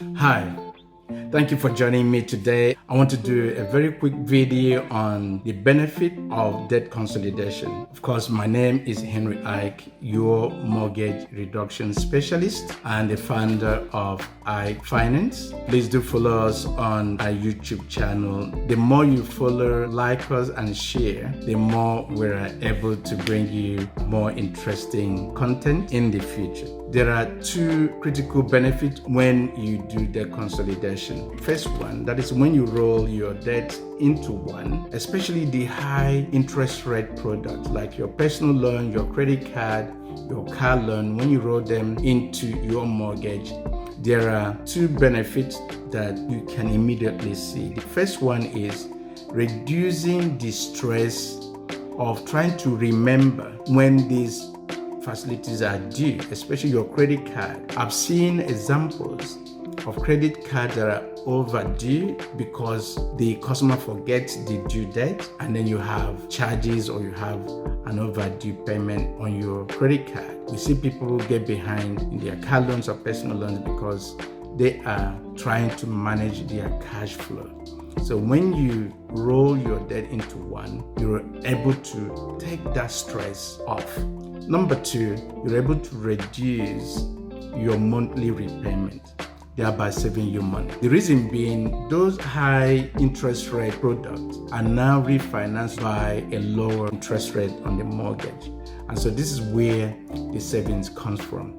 Hi, thank you for joining me today. I want to do a very quick video on the benefit of debt consolidation. Of course, my name is Henry Ike, your mortgage reduction specialist and the founder of Ike.Finance. Please do follow us on our YouTube channel. The more you follow, like us, and share, the more we're able to bring you more interesting content in the future. There are two critical benefits when you do debt consolidation. First one, that is when you roll your debt into one, especially the high interest rate products like your personal loan, your credit card, your car loan. When you roll them into your mortgage, there are two benefits that you can immediately see. The first one is reducing the stress of trying to remember when these facilities are due, especially your credit card. I've seen examples of credit cards that are overdue because the customer forgets the due date, and then you have charges or you have an overdue payment on your credit card. We see people get behind in their car loans or personal loans because they are trying to manage their cash flow. So when you roll your debt into one, you're able to take that stress off. Number two, you're able to reduce your monthly repayment, thereby saving you money. The reason being, those high interest rate products are now refinanced by a lower interest rate on the mortgage. And so this is where the savings comes from.